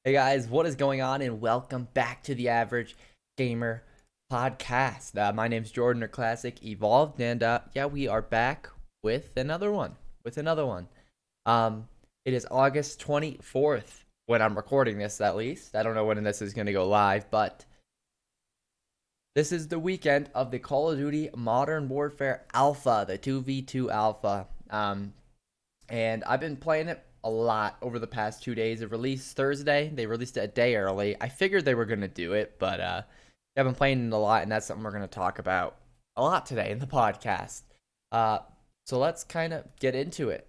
Hey guys, what is going on? And welcome back to the Average Gamer Podcast. My name's Jordan or Classic Evolved, and yeah, we are back with another one. With another one. Um, it is August 24th when I'm recording this, at least. I don't know when this is going to go live, but this is the weekend of the Call of Duty Modern Warfare Alpha, the 2v2 Alpha. And I've been playing it a lot over the past 2 days. It released Thursday. They released it a day early. I figured they were gonna do it, but I've been playing it a lot, and that's something we're gonna talk about a lot today in the podcast. Uh, so let's kind of get into it.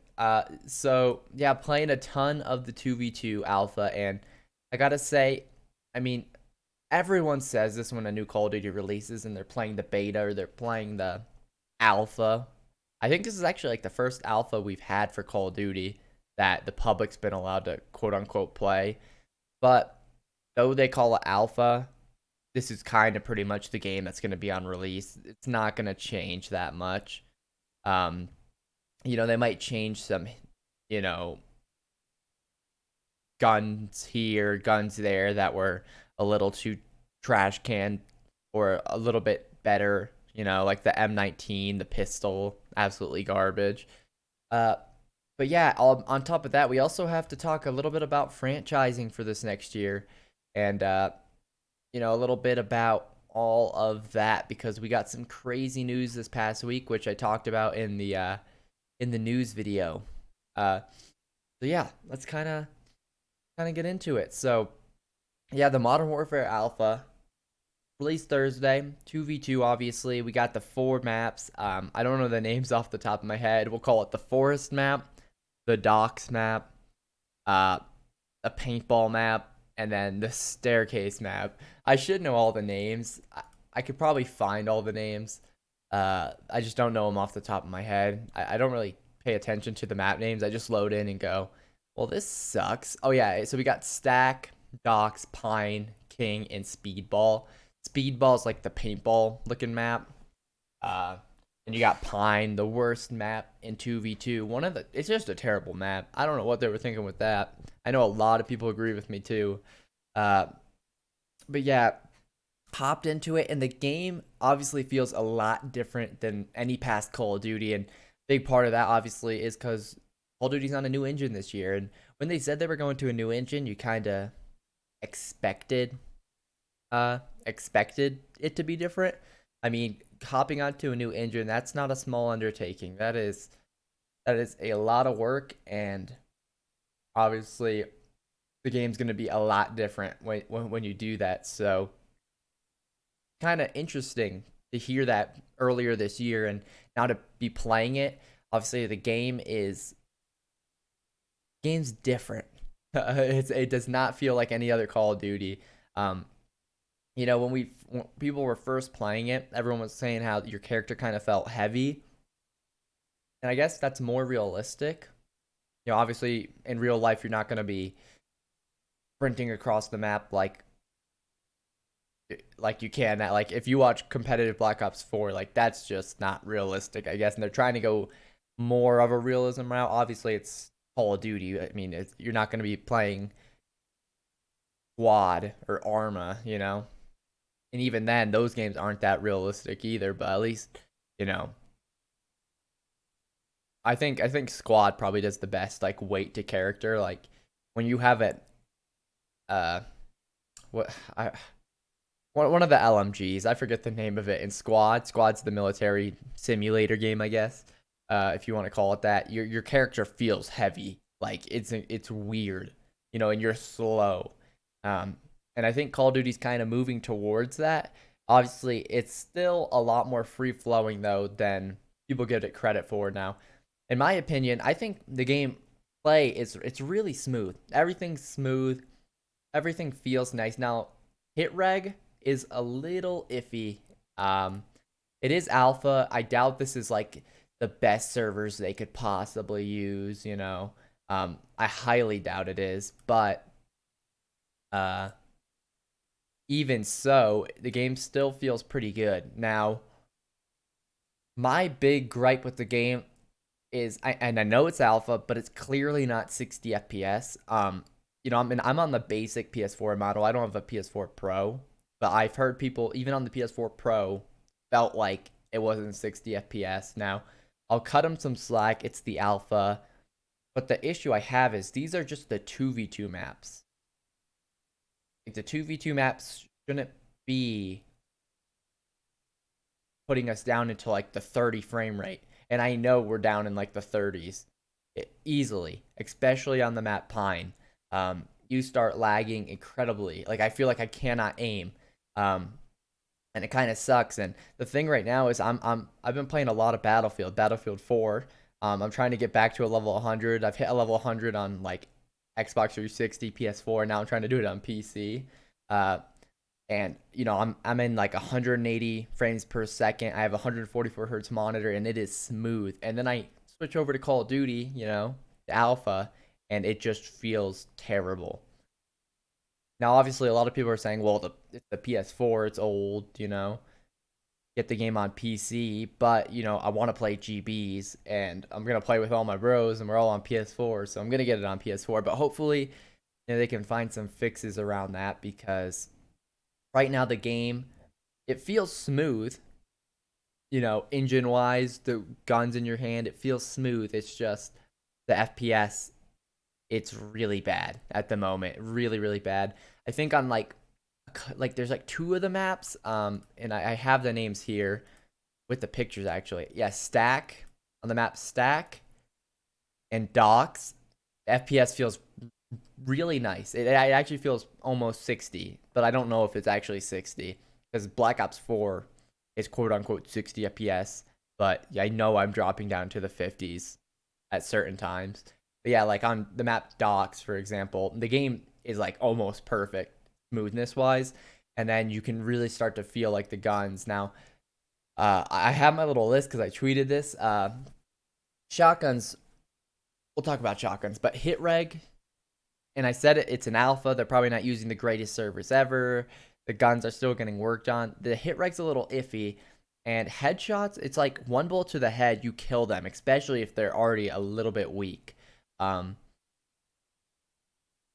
So yeah, playing a ton of the 2v2 alpha, and I gotta say, I mean, everyone says this when a new Call of Duty releases, and they're playing the beta or they're playing the alpha. I think this is actually like the first alpha we've had for Call of Duty that the public's been allowed to quote unquote play. But though they call it alpha, this is kind of pretty much the game that's going to be on release. It's not going to change that much. Um, they might change some, you know, guns here, guns there that were a little too trash can or a little bit better, like the M19, the pistol, absolutely garbage. Uh, but yeah, on top of that, we also have to talk a little bit about franchising for this next year, and a little bit about all of that because we got some crazy news this past week, which I talked about in the news video. So yeah, let's kind of get into it. So yeah, the Modern Warfare Alpha released Thursday, 2v2 obviously. We got the four maps. I don't know the names off the top of my head. We'll call it the forest map, the docks map, uh a paintball map, and then the staircase map. I should know all the names. I could probably find all the names. I just don't know them off the top of my head. I don't really pay attention to the map names. I just load in and go, well, this sucks. Oh yeah, so we got Stack, Docks, Pine, King, and Speedball. Speedball is like the paintball looking map. Uh, and you got Pine, the worst map in 2v2. It's just a terrible map. I don't know what they were thinking with that. I know a lot of people agree with me too. Uh, but yeah, hopped into it, and the game obviously feels a lot different than any past Call of Duty. And big part of that obviously is because Call of Duty's on a new engine this year. And when they said they were going to a new engine, you kind of expected expected it to be different. I mean, hopping onto a new engine, that's not a small undertaking. That is a lot of work, and obviously the game's going to be a lot different when you do that. So, kind of interesting to hear that earlier this year and now to be playing it. Obviously, game's different. It does not feel like any other Call of Duty. Um, when people were first playing it, everyone was saying how your character kind of felt heavy, and I guess that's more realistic. Obviously in real life you're not going to be sprinting across the map like you can that, like if you watch competitive Black Ops 4, like that's just not realistic, I guess, and they're trying to go more of a realism route. Obviously it's Call of Duty. I mean, you're not going to be playing Quad or Arma. And even then, those games aren't that realistic either. But at least, you know, I think Squad probably does the best like weight to character. Like when you have it, uh, what I one of the LMGs, I forget the name of it in Squad. Squad's the military simulator game, I guess. If you want to call it that, your character feels heavy. Like it's weird, and you're slow. Um, and I think Call of Duty's kind of moving towards that. Obviously, it's still a lot more free flowing though than people give it credit for now. In my opinion, I think the game play is it's really smooth. Everything's smooth. Everything feels nice. Now, hit reg is a little iffy. Um, it is alpha. I doubt this is like the best servers they could possibly use. I highly doubt it is, but uh, even so, the game still feels pretty good. Now, my big gripe with the game and I know it's alpha, but it's clearly not 60 FPS. I'm on the basic PS4 model. I don't have a PS4 Pro, but I've heard people even on the PS4 Pro felt like it wasn't 60 FPS. Now, I'll cut them some slack. It's the alpha, but the issue I have is these are just the 2v2 maps. Like the 2v2 maps shouldn't be putting us down into like the 30 frame rate. And I know we're down in like the 30s easily, especially on the map Pine. You start lagging incredibly. Like I feel like I cannot aim. And it kind of sucks. And the thing right now is I've been playing a lot of Battlefield 4. I'm trying to get back to a level 100. I've hit a level 100 on like Xbox 360, PS4. Now I'm trying to do it on PC. And I'm in like 180 frames per second. I have a 144 hertz monitor, and it is smooth. And then I switch over to Call of Duty, the alpha, and it just feels terrible. Now, obviously, a lot of people are saying, well, it's the PS4, it's old, get the game on PC, but, I want to play GBs, and I'm going to play with all my bros, and we're all on PS4, so I'm going to get it on PS4, but hopefully, they can find some fixes around that, because right now the game, it feels smooth, engine-wise, the guns in your hand, it feels smooth, it's just the FPS, it's really bad at the moment. Really, really bad. I think on like there's like two of the maps, and I have the names here with the pictures actually. Yeah, Stack on the map Stack and Docks. The FPS feels really nice. It actually feels almost 60, but I don't know if it's actually 60 because Black Ops 4 is quote unquote 60 FPS, but I know I'm dropping down to the 50s at certain times. But yeah, like on the map Docks, for example, the game is like almost perfect smoothness wise, and then you can really start to feel like the guns. Now, I have my little list because I tweeted this. Shotguns. We'll talk about shotguns, but hit reg, and I said it's an alpha. They're probably not using the greatest servers ever. The guns are still getting worked on. The hit reg's a little iffy. And headshots, it's like one bullet to the head, you kill them, especially if they're already a little bit weak. Um,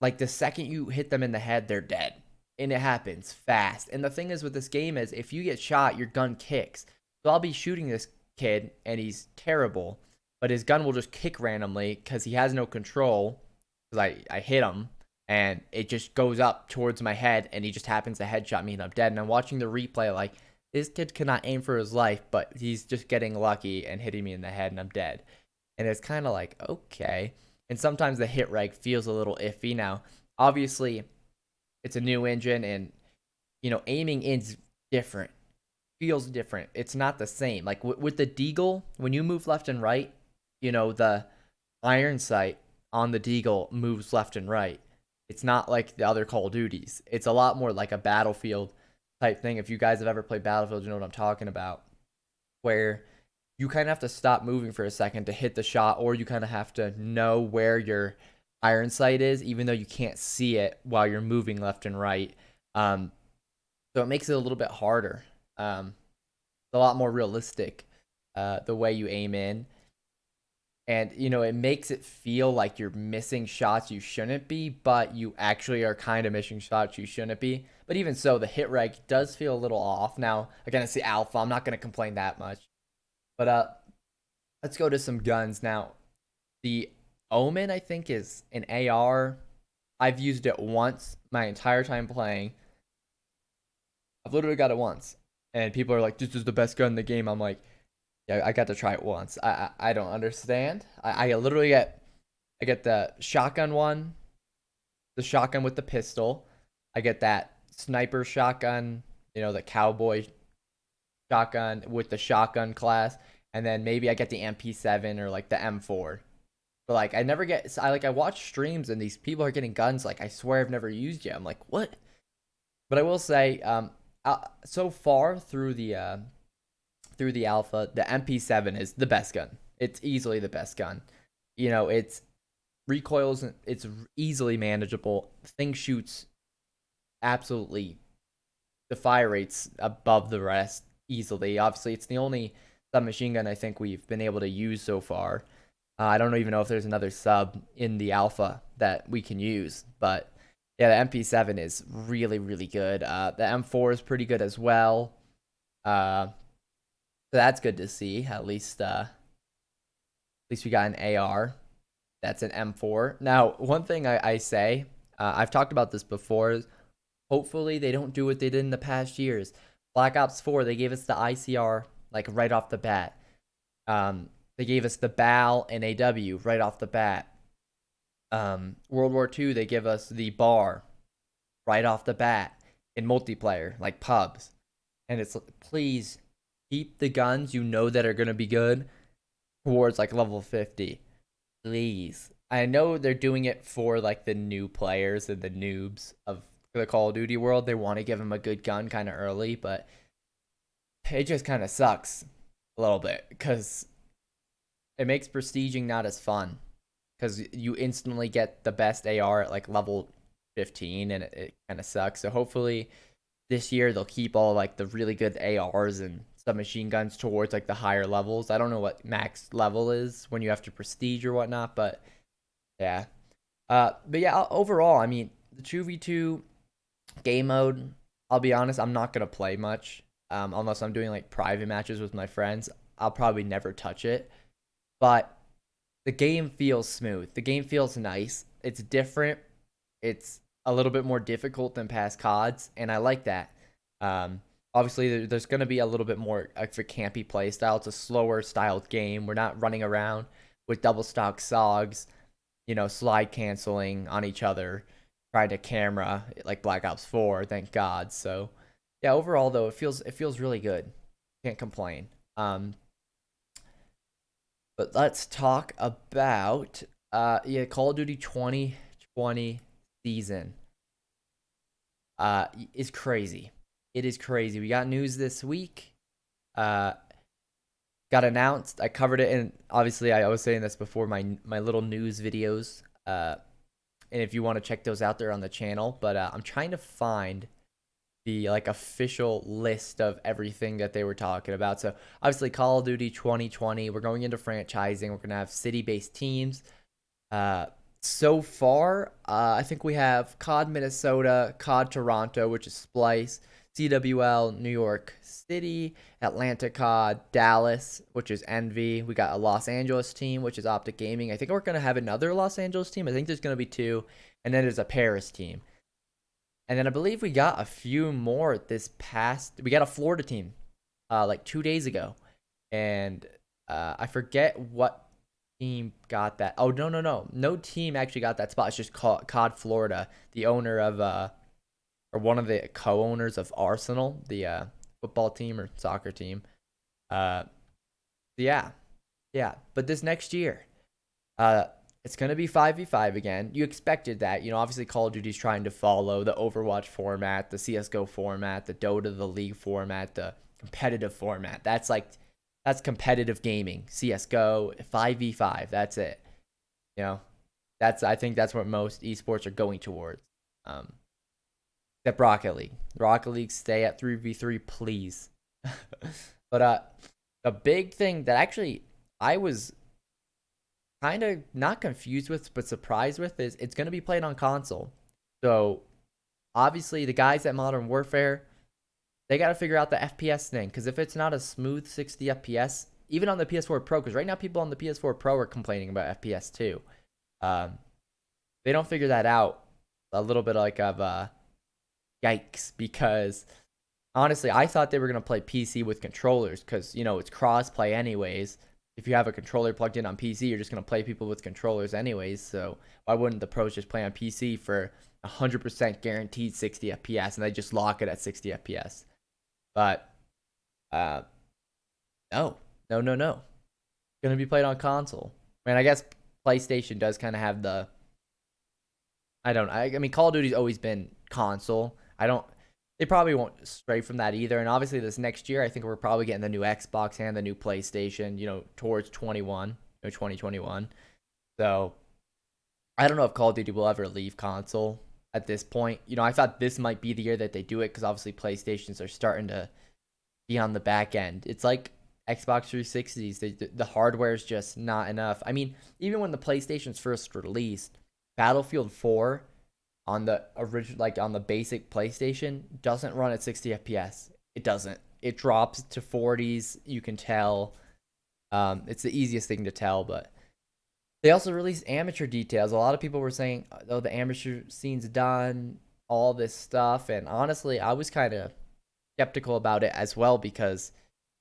like the second you hit them in the head, they're dead. And it happens fast. And the thing is with this game is if you get shot, your gun kicks. So I'll be shooting this kid and he's terrible, but his gun will just kick randomly because he has no control. Because I hit him and it just goes up towards my head and he just happens to headshot me and I'm dead. And I'm watching the replay like this kid cannot aim for his life, but he's just getting lucky and hitting me in the head and I'm dead. And it's kind of like, okay. And sometimes the hit reg feels a little iffy. Now, obviously, it's a new engine and, aiming is different. Feels different. It's not the same. Like with the Deagle, when you move left and right, the iron sight on the Deagle moves left and right. It's not like the other Call of Duties. It's a lot more like a Battlefield type thing. If you guys have ever played Battlefield, you know what I'm talking about. Where you kind of have to stop moving for a second to hit the shot, or you kind of have to know where your iron sight is, even though you can't see it while you're moving left and right. So it makes it a little bit harder. It's a lot more realistic, the way you aim in. And, it makes it feel like you're missing shots you shouldn't be, but you actually are kind of missing shots you shouldn't be. But even so, the hit reg does feel a little off. Now, again, it's the alpha. I'm not going to complain that much. But let's go to some guns now. The Omen, I think, is an AR. I've used it once my entire time playing. I've literally got it once, and people are like, "This is the best gun in the game." I'm like, "Yeah, I got to try it once." I don't understand. I literally get the shotgun one, the shotgun with the pistol. I get that sniper shotgun, the cowboy shotgun with the shotgun class, and then maybe I get the MP7 or like the M4. But like I watch streams and these people are getting guns like I swear I've never used yet. I'm like, what? But I will say, so far through the alpha, the MP7 is the best gun. It's easily the best gun. It's recoils, it's easily manageable. Thing shoots absolutely, the fire rate's above the rest easily. Obviously, it's the only submachine gun I think we've been able to use so far. I don't even know if there's another sub in the alpha that we can use, but yeah, the MP7 is really, really good. The M4 is pretty good as well. Uh, so that's good to see. At least we got an AR. That's an M4. Now, one thing I say, I've talked about this before. Is hopefully, they don't do what they did in the past years. Black Ops 4, they gave us the ICR like right off the bat. They gave us the BAL and AW right off the bat. World War II, they give us the bar right off the bat in multiplayer, like pubs. And it's please keep the guns you know that are gonna be good towards like level 50. Please. I know they're doing it for like the new players and the noobs of the Call of Duty world. They want to give them a good gun kind of early, but it just kind of sucks a little bit because it makes prestiging not as fun because you instantly get the best AR at like level 15 and it kind of sucks. So hopefully this year they'll keep all like the really good ARs and submachine guns towards like the higher levels. I don't know what max level is when you have to prestige or whatnot, but yeah. But yeah, overall, I mean, the 2v2 game mode, I'll be honest, I'm not gonna play much. Unless I'm doing like private matches with my friends. I'll probably never touch it. But the game feels smooth. The game feels nice. It's different. It's a little bit more difficult than past CODs, and I like that. Obviously, there's going to be a little bit more of a campy play style. It's a slower styled game. We're not running around with double stock SOGs, slide canceling on each other, trying to camera like Black Ops 4. Thank God. So, yeah, overall though, it feels really good. Can't complain. But let's talk about Call of Duty 2020 season. Is crazy. It is crazy. We got news this week. Uh got announced. I covered it, and obviously I was saying this before my little news videos. And if you want to check those out there on the channel, but I'm trying to find the like official list of everything that they were talking about. So obviously Call of Duty 2020, we're going into franchising. We're gonna have city-based teams. So far, I think we have COD Minnesota, COD Toronto, which is Splice, CWL New York City, Atlanta COD, Dallas, which is Envy. We got a Los Angeles team, which is Optic Gaming. I think we're gonna have another Los Angeles team. I think there's gonna be two, and then there's a Paris team. And then I believe we got a few more we got a Florida team like 2 days ago. And I forget what team got that. Oh, no, no, no. No team actually got that spot. It's just COD Florida, the owner of, or one of the co-owners of Arsenal, the football team or soccer team. Yeah. Yeah. But this next year, it's going to be 5v5 again. You expected that. Obviously Call of Duty's trying to follow the Overwatch format, the CSGO format, the Dota, the League format, the competitive format. That's competitive gaming. CSGO, 5v5. That's it. I think that's what most esports are going towards. Except Rocket League. Rocket League, stay at 3v3, please. But the big thing that actually I was kind of not confused with, but surprised with, is it's going to be played on console. So obviously the guys at Modern Warfare, they got to figure out the FPS thing, because if it's not a smooth 60 FPS, even on the PS4 Pro, because right now people on the PS4 Pro are complaining about FPS too. They don't figure that out, a little bit like of yikes, because honestly, I thought they were going to play PC with controllers, because, it's cross-play anyways. If you have a controller plugged in on PC, you're just going to play people with controllers anyways. So why wouldn't the pros just play on PC for 100% guaranteed 60 FPS, and they just lock it at 60 FPS? But no. Going to be played on console. I guess PlayStation does kind of have I mean, Call of Duty's always been console. They probably won't stray from that either. And obviously this next year, I think we're probably getting the new Xbox and the new PlayStation, towards 2021. So I don't know if Call of Duty will ever leave console at this point. I thought this might be the year that they do it, because obviously PlayStations are starting to be on the back end. It's like Xbox 360s. The hardware is just not enough. I mean, even when the PlayStation's first released, Battlefield 4 on the original, like on the basic PlayStation, doesn't run at 60 FPS. It doesn't. It drops to 40s. You can tell. It's the easiest thing to tell, but they also released amateur details. A lot of people were saying, "Oh, the amateur scene's done." All this stuff, and honestly, I was kind of skeptical about it as well because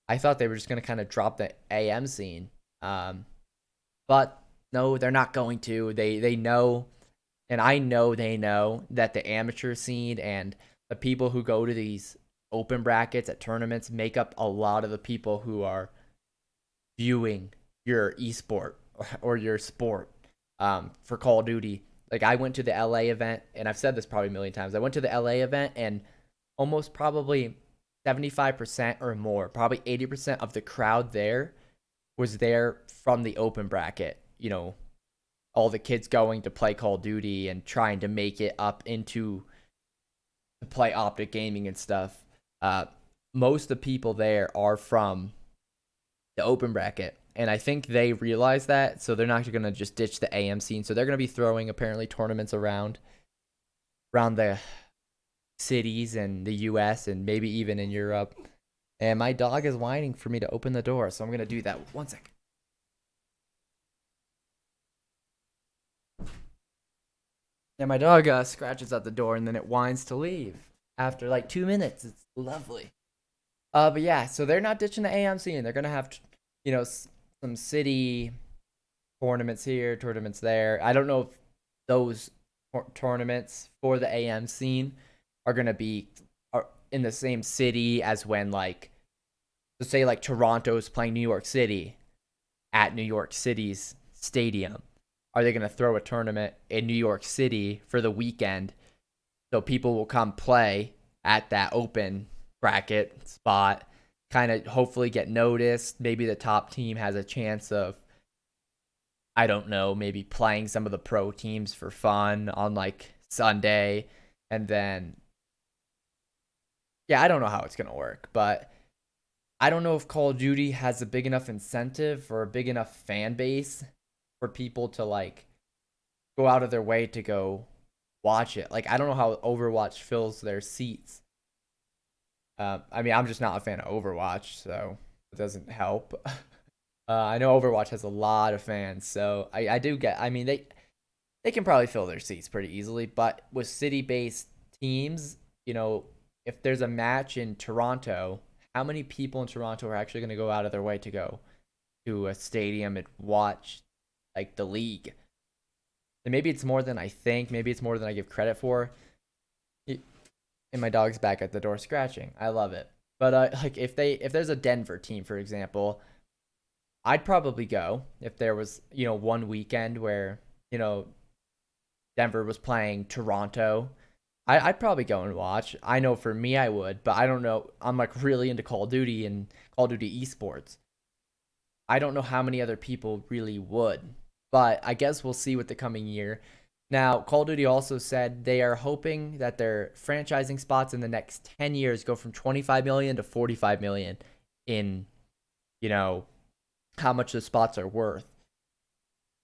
I thought they were just going to kind of drop the AM scene. Um, but no, they're not going to. They know, and I know they know that the amateur scene and the people who go to these open brackets at tournaments make up a lot of the people who are viewing your esport or your sport for Call of Duty. Like I went to the LA event, and I've said this probably a million times. I went to the LA event, and almost probably 75% or more, probably 80% of the crowd there was there from the open bracket. You know, all the kids going to play Call of Duty and trying to make it up into to play Optic Gaming and stuff. Uh, most of the people there are from the open bracket. And I think they realize that, so they're not going to just ditch the AM scene. So they're going to be throwing apparently tournaments around the cities in the US and maybe even in Europe. And my dog is whining for me to open the door, so I'm going to do that. One sec. Yeah, my dog scratches at the door and then it whines to leave after like 2 minutes. It's lovely. But yeah, so they're not ditching the AM scene. They're going to have, some city tournaments here, tournaments there. I don't know if those tournaments for the AM scene are going to be in the same city as when, like, let's say like Toronto's playing New York City at New York City's stadium. Are they going to throw a tournament in New York City for the weekend so people will come play at that open bracket spot, kind of hopefully get noticed? Maybe the top team has a chance of, I don't know, maybe playing some of the pro teams for fun on like Sunday. And then, yeah, I don't know how it's going to work, but I don't know if Call of Duty has a big enough incentive or a big enough fan base for people to like go out of their way to go watch it. Like, I don't know how Overwatch fills their seats. I mean, I'm just not a fan of Overwatch, so it doesn't help. I know Overwatch has a lot of fans, so I do get. I mean, they can probably fill their seats pretty easily, but with city-based teams, if there's a match in Toronto, how many people in Toronto are actually going to go out of their way to go to a stadium and watch like the league? And maybe it's more than I think. Maybe it's more than I give credit for. And my dog's back at the door scratching. I love it. But like if there's a Denver team, for example, I'd probably go if there was, one weekend where, Denver was playing Toronto. I'd probably go and watch. I know for me I would, but I don't know. I'm like really into Call of Duty and Call of Duty esports. I don't know how many other people really would, but I guess we'll see with the coming year. Now, Call of Duty also said they are hoping that their franchising spots in the next 10 years go from 25 million to 45 million in, you know, how much the spots are worth.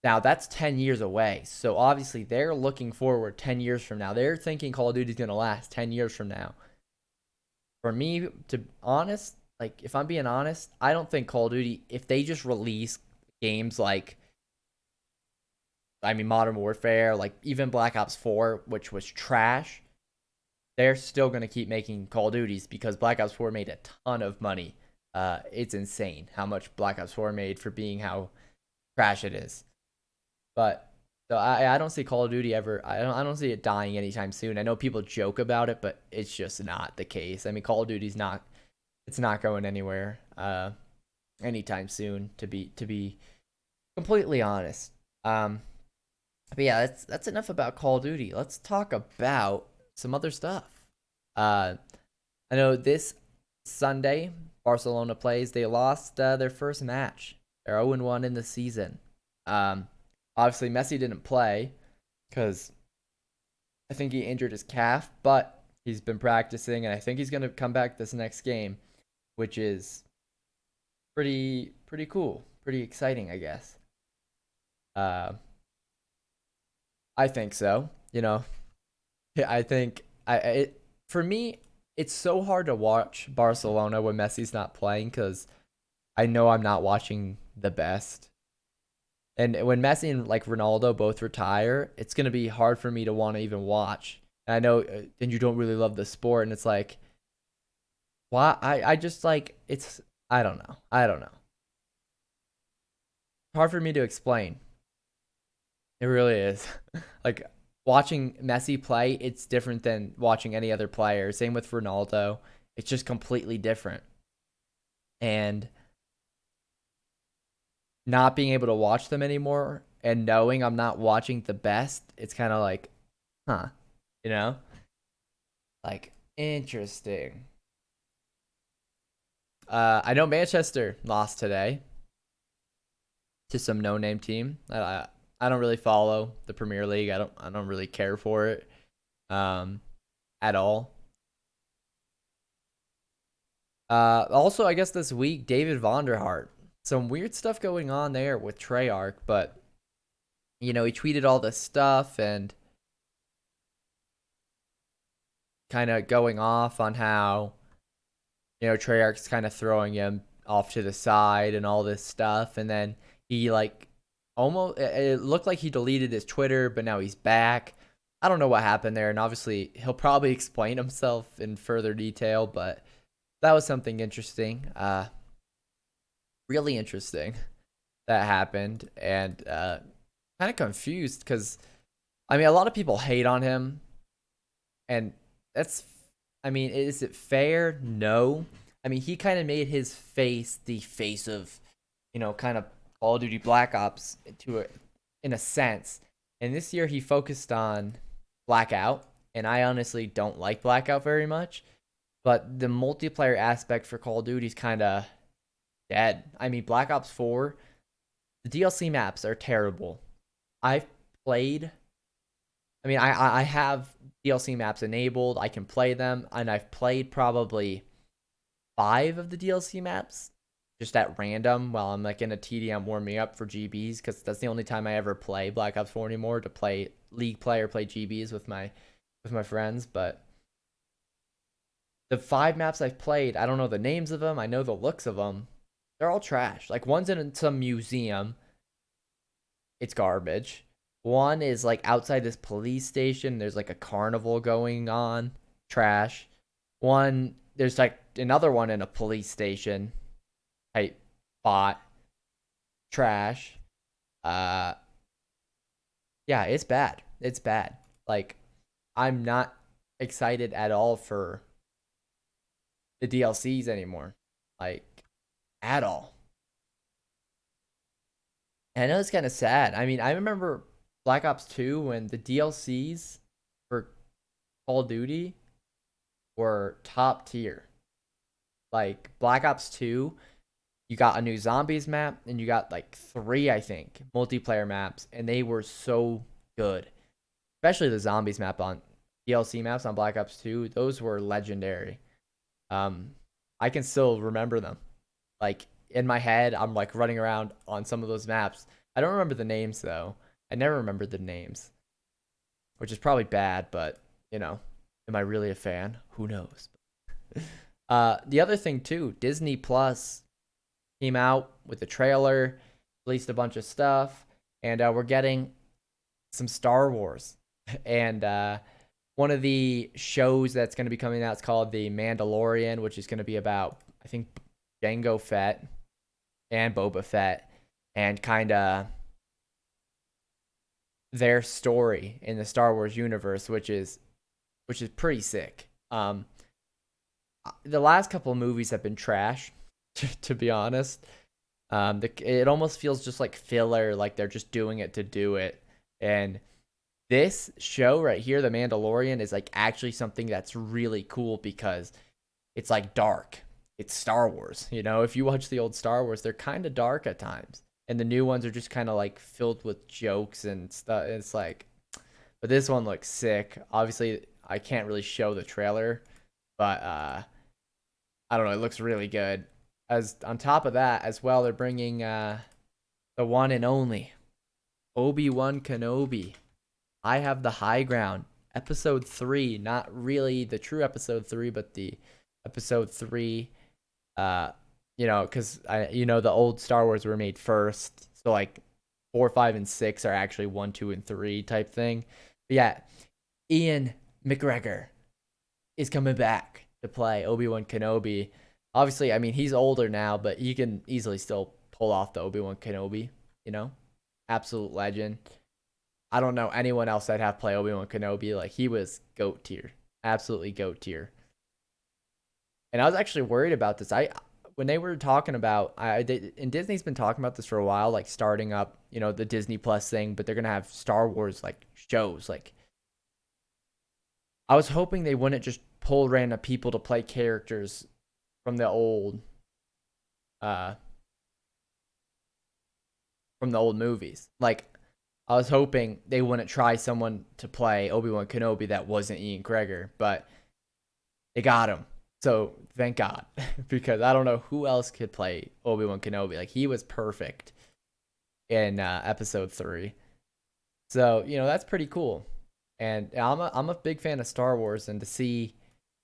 Now, that's 10 years away. So obviously, they're looking forward 10 years from now. They're thinking Call of Duty is going to last 10 years from now. For me, to be honest, like if I'm being honest, I don't think Call of Duty, if they just release games like, I mean, Modern Warfare, like even Black Ops 4, which was trash, they're still going to keep making Call of Duties because Black Ops 4 made a ton of money. It's insane how much Black Ops 4 made for being how trash it is. But so I don't see Call of Duty ever. I don't see it dying anytime soon. I know people joke about it, but it's just not the case. I mean, Call of Duty's not. It's not going anywhere anytime soon. To be completely honest. But yeah, that's enough about Call of Duty. Let's talk about some other stuff. Uh, I know this Sunday Barcelona plays. They lost their first match. They're 0-1 in the season. Obviously Messi didn't play because I think he injured his calf, but he's been practicing, and I think he's going to come back this next game, which is pretty cool, pretty exciting, I guess. Uh, I think so. I think for me, it's so hard to watch Barcelona when Messi's not playing because I know I'm not watching the best. And when Messi and like Ronaldo both retire, it's gonna be hard for me to want to even watch. And I know then you don't really love the sport, and it's like, why? I just like it's. I don't know. I don't know. Hard for me to explain. It really is. Like watching Messi play, it's different than watching any other player. Same with Ronaldo. It's just completely different. And not being able to watch them anymore and knowing I'm not watching the best, it's kind of like, huh, you know? Like interesting. I know Manchester lost today to some no-name team. I don't really follow the Premier League. I don't really care for it at all. Also, I guess this week, David Vonderhart. Some weird stuff going on there with Treyarch, but he tweeted all this stuff and kind of going off on how Treyarch's kind of throwing him off to the side and all this stuff, and then he like almost it looked like he deleted his Twitter, but now he's back. I don't know what happened there, and obviously he'll probably explain himself in further detail, but that was something interesting. Really interesting that happened, and kind of confused because I mean a lot of people hate on him, and that's I mean is it fair? No. I mean he kind of made his face the face of kind of Call of Duty Black Ops in a sense, and this year he focused on Blackout, and I honestly don't like Blackout very much, but the multiplayer aspect for Call of Duty is kind of dead. I mean Black Ops 4, the DLC maps are terrible. I've played. I mean, I have DLC maps enabled. I can play them, and I've played probably 5 of the DLC maps just at random while I'm like in a TDM warming up for GBs because that's the only time I ever play Black Ops 4 anymore to play League play or play GBs with my friends. But the 5 maps I've played, I don't know the names of them. I know the looks of them. They're all trash. Like one's in some museum. It's garbage. One is like outside this police station. There's like a carnival going on. Trash. One, there's like another one in a police station type spot. Trash. Uh, yeah, it's bad. It's bad. Like, I'm not excited at all for the DLCs anymore. Like, at all. And I know it's kind of sad. I mean, I remember Black Ops 2 when the DLCs for Call of Duty were top tier. Like Black Ops 2, you got a new zombies map and you got like 3, I think, multiplayer maps, and they were so good. Especially the zombies map on DLC maps on Black Ops 2, those were legendary. Um I can still remember them. Like in my head, I'm like running around on some of those maps. I don't remember the names though. I never remembered the names, which is probably bad, but am I really a fan? Who knows? The other thing too, Disney Plus came out with a trailer, released a bunch of stuff, and we're getting some Star Wars. And one of the shows that's going to be coming out is called The Mandalorian, which is going to be about, I think, Jango Fett and Boba Fett and kind of their story in the Star Wars universe, which is pretty sick. The last couple of movies have been trash, to be honest. It almost feels just like filler, like they're just doing it to do it. And this show right here, The Mandalorian, is like actually something that's really cool because it's like dark. It's Star Wars. If you watch the old Star Wars, they're kind of dark at times. And the new ones are just kind of like filled with jokes and stuff. It's like, but this one looks sick. Obviously, I can't really show the trailer, but I don't know. It looks really good. as on top of that as well, they're bringing the one and only Obi-Wan Kenobi. I have the high ground. Episode 3, not really the true episode 3, but the episode 3, uh, because the old Star Wars were made first. So like 4, 5, and 6 are actually 1, 2, and 3 type thing. But yeah, Ian McGregor is coming back to play Obi-Wan Kenobi. Obviously, I mean, he's older now, but he can easily still pull off the Obi-Wan Kenobi, you know? Absolute legend. I don't know anyone else that have play Obi-Wan Kenobi. Like, he was GOAT tier. Absolutely GOAT tier. And I was actually worried about this. When they were talking about, and Disney's been talking about this for a while, like starting up, the Disney Plus thing, but they're gonna have Star Wars like shows. Like, I was hoping they wouldn't just pull random people to play characters from the old, uh, movies. Like, I was hoping they wouldn't try someone to play Obi-Wan Kenobi that wasn't Ian McGregor, but they got him. So thank God, because I don't know who else could play Obi-Wan Kenobi. Like, he was perfect in episode 3. So, that's pretty cool. And I'm a big fan of Star Wars, and to see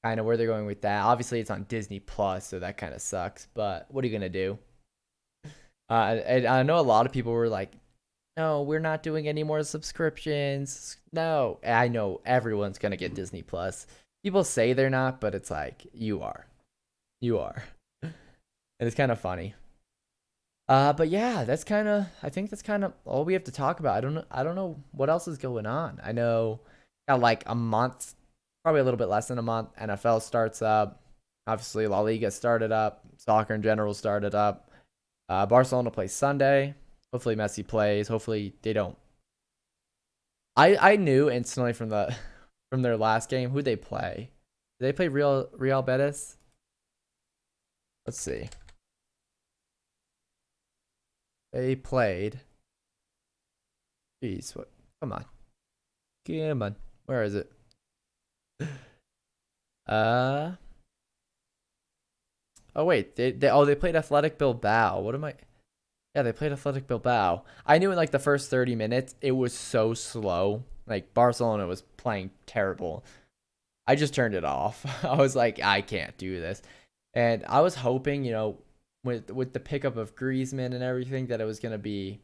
kind of where they're going with that. Obviously, it's on Disney Plus, so that kind of sucks. But what are you gonna do? And I know a lot of people were like, "No, we're not doing any more subscriptions." No, I know everyone's gonna get Disney Plus. People say they're not, but it's like you are, and it's kind of funny. But yeah, I think that's kind of all we have to talk about. I don't know what else is going on. I know got like a month, probably a little bit less than a month. NFL starts up. Obviously, La Liga started up. Soccer in general started up. Barcelona plays Sunday. Hopefully Messi plays. Hopefully they don't. I knew instantly from from their last game who they play. Did they play Real Betis? Let's see. They played. Jeez, what? Come on. Come on. Where is it? Uh. Oh wait. They played Athletic Bilbao. What am I? Yeah, they played Athletic Bilbao. I knew in like the first 30 minutes it was so slow. Like, Barcelona was playing terrible. I just turned it off. I was like, I can't do this. And I was hoping, with the pickup of Griezmann and everything, that it was gonna be,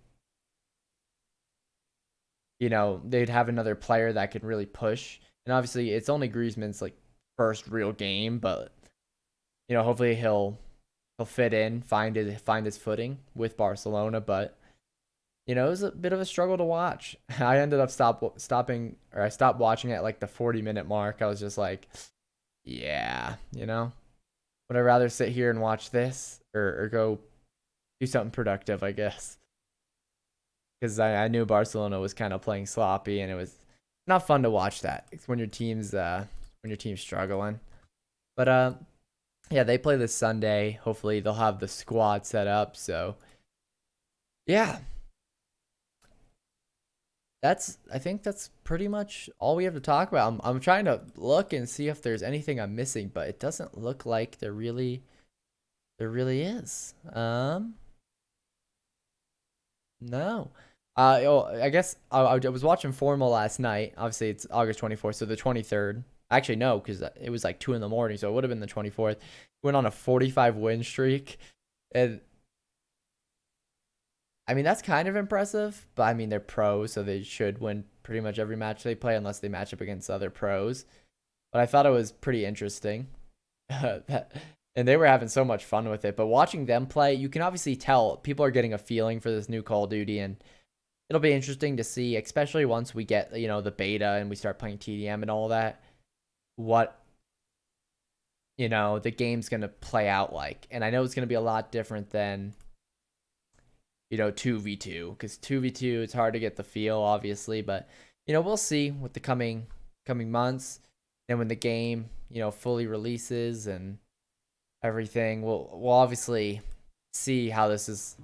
they'd have another player that could really push. And obviously, it's only Griezmann's like first real game, but hopefully he'll fit in, find his footing with Barcelona. But it was a bit of a struggle to watch. I ended up stopping, or I stopped watching at like the 40-minute mark. I was just like, yeah, would I rather sit here and watch this, or go do something productive, I guess. Because I knew Barcelona was kind of playing sloppy, and it was not fun to watch that. It's when your team's struggling. But yeah, they play this Sunday. Hopefully they'll have the squad set up. So yeah, I think that's pretty much all we have to talk about. I'm trying to look and see if there's anything I'm missing, but it doesn't look like there really is. No. I guess I was watching Formal last night. Obviously, it's August 24th, so the 23rd. Actually, no, because it was like 2 in the morning, so it would have been the 24th. Went on a 45 win streak, and I mean that's kind of impressive. But I mean they're pros, so they should win pretty much every match they play, unless they match up against other pros. But I thought it was pretty interesting, and they were having so much fun with it. But watching them play, you can obviously tell people are getting a feeling for this new Call of Duty, and it'll be interesting to see, especially once we get the beta and we start playing TDM and all that, what the game's gonna play out like. And I know it's gonna be a lot different than 2v2, because 2v2 it's hard to get the feel, obviously, but we'll see with the coming months, and when the game fully releases and everything, we'll obviously see how this is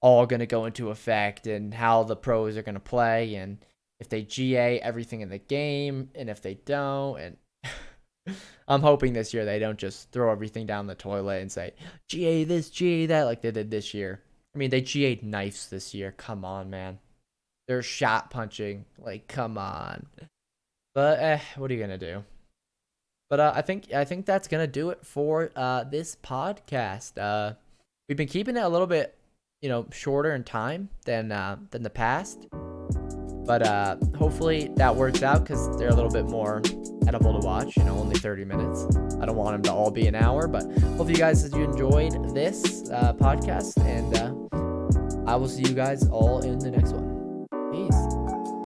all going to go into effect, and how the pros are going to play, and if they GA everything in the game, and if they don't. And I'm hoping this year they don't just throw everything down the toilet and say GA this, GA that, like they did this year. I mean, they GA'd knives this year. Come on, man. They're shot punching. Like, come on. But what are you gonna do? But I think that's gonna do it for this podcast. We've been keeping it a little bit, shorter in time than the past. But hopefully that works out because they're a little bit more edible to watch. Only 30 minutes. I don't want them to all be an hour, but hope you guys enjoyed this podcast, and I will see you guys all in the next one. Peace.